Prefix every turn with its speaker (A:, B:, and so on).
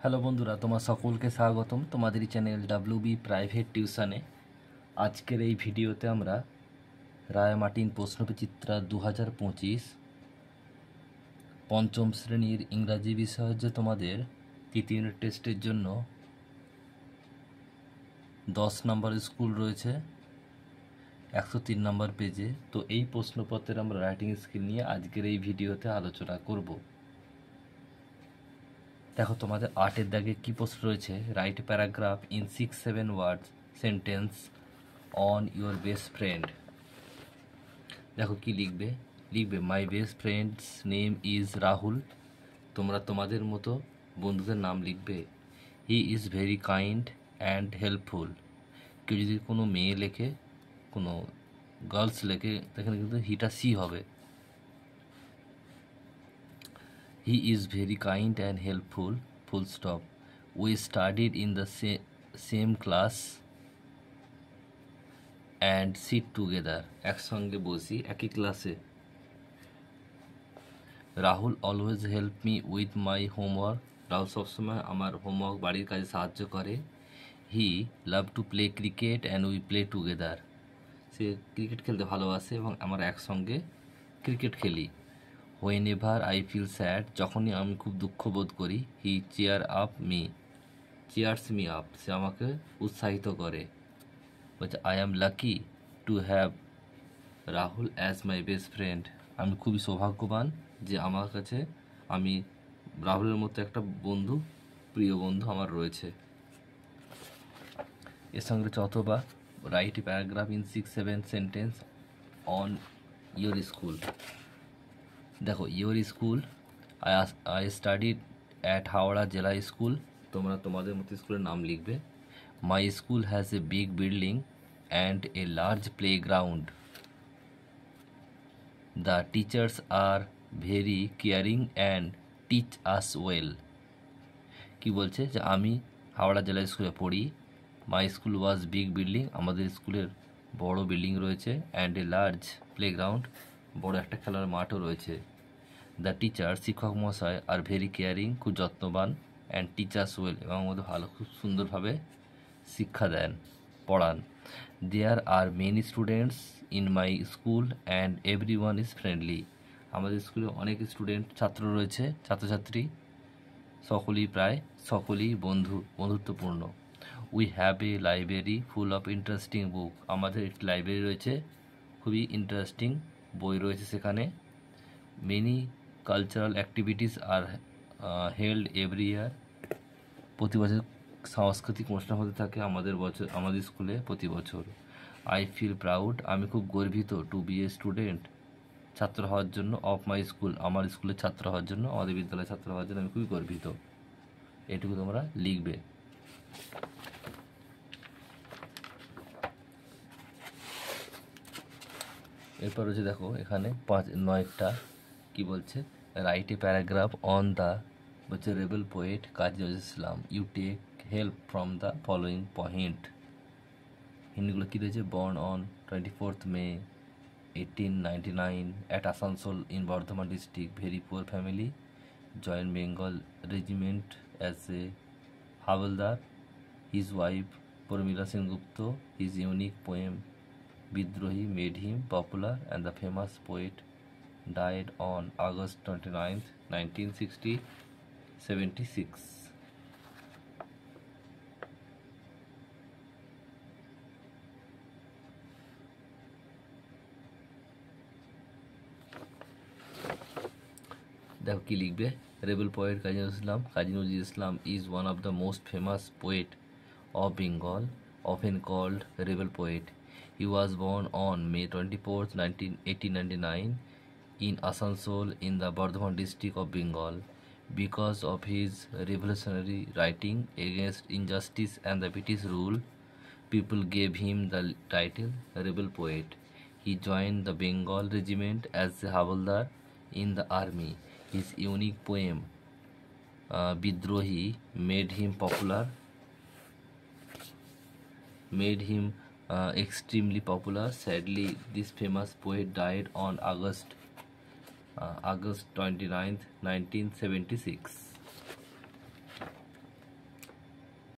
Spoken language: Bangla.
A: হ্যালো বন্ধুরা, তোমার সকলকে স্বাগতম তোমাদেরই চ্যানেল ডাব্লিউবি প্রাইভেট টিউশনে। আজকের এই ভিডিওতে আমরা রায় মার্টিন প্রশ্নবিচিত্রা 2025 পঞ্চম শ্রেণীর ইংরাজি বিষয়ের যে তোমাদের তৃতীয় টেস্টের জন্য 10 নম্বর স্কুল রয়েছে 103 নম্বর পেজে। তো এই প্রশ্নপত্রের আমরা রাইটিং স্কিল নিয়ে আজকের এই ভিডিওতে আলোচনা করব। দেখো তোমাদের 8-এর দাগে কি প্রশ্ন রয়েছে, right paragraph in 6-7 words sentence on your best friend. দেখো কি লিখবে, my best friends name is Rahul. তোমরা তোমাদের মতো বন্ধুদের নাম লিখবে। He is very kind and helpful. কেউ যদি কোনো মেয়ে লেখে, কোনো গার্লস লেখে, সেখানে কিন্তু হিটা সি হবে। He is very kind and helpful, full stop. We studied in the same class and sit together. একসঙ্গে বসি একই ক্লাসে। Rahul always help me with my homework. Rahul সবসময় আমার হোমওয়ার্ক বাড়ির কাজে সাহায্য করে। He love to play cricket and we play together. Say cricket খেলতে ভালোবাসে এবং আমরা একসঙ্গে ক্রিকেট খেলি। Whenever I feel sad, যখনই আমি খুব দুঃখ বোধ করি, he cheers me up, সে আমাকে উৎসাহিত করে। বলছে I am lucky to have Rahul as my best friend. আমি খুবই সৌভাগ্যবান যে আমার কাছে আমি রাহুলের মতো একটা বন্ধু, প্রিয় বন্ধু আমার রয়েছে। এর সঙ্গে অথবা write paragraph in 6-7 sentence on your school. দেখো your school, I studied at Howrah Zilla school. তোমরা তোমাদের মতো স্কুলের নাম লিখবে। My school has a big building and a large play ground. The teachers are very caring and teach us well. কি বলছে যে আমি হাওড়া জেলা স্কুলে পড়ি। My school was big building, আমাদের স্কুলের বড় বিল্ডিং রয়েছে। And a large play ground, বড় একটা খেলার মাঠও রয়েছে। দ্য টিচার, শিক্ষক মহাশয়, আর ভেরি কেয়ারিং, খুব যত্নবান, অ্যান্ড টিচার্স ওয়েল, এবং আমাদের ভালো, খুব সুন্দরভাবে শিক্ষা দেন, পড়ান। There are many students in my school and every one is friendly. আমাদের স্কুলে অনেক স্টুডেন্ট, ছাত্র রয়েছে, ছাত্রছাত্রী, সকলেই বন্ধুত্বপূর্ণ। We have a library full of interesting book. আমাদের একটি লাইব্রেরি রয়েছে, খুবই ইন্টারেস্টিং বই রয়েছে সেখানে। Many cultural activities are held every year. প্রতি বছর সাংস্কৃতিক অনুষ্ঠান হতে থাকে আমাদের স্কুলে প্রতি বছর। আই ফিল প্রাউড, আমি খুব গর্বিত, টু বি এ স্টুডেন্ট, ছাত্র হওয়ার জন্য, অফ মাই স্কুল, আমার স্কুলের ছাত্র হওয়ার জন্য, আমাদের বিদ্যালয়ের ছাত্র হওয়ার জন্য আমি খুবই গর্বিত। এটুকু তোমরা লিখবে। এরপর হচ্ছে দেখো এখানে 9টা কি বলছে, write a paragraph on the হচ্ছে rebel poet Kazi Nazrul Islam. You take help from the following point. হিন্দিগুলো কী রয়েছে, born on 24th May 1899 at Asansol in Bardhaman district, very poor family, joined Bengal regiment as a havildar, his wife Pramila Sengupta, his unique poem Bidrohi made him popular, and the famous poet died on August 29th, 1976. দেখো কি লিখবে, rebel poet Kazi Nazrul Islam is one of the most famous poet of Bengal, often called rebel poet. He was born on May 24th, 1899 in Asansol in the Bardhaman district of Bengal. Because of his revolutionary writing against injustice and the British rule, people gave him the title rebel poet. He joined the Bengal regiment as a havildar in the army. His unique poem Bidrohi made him extremely popular. Sadly, this famous poet died on August 29th, 1976.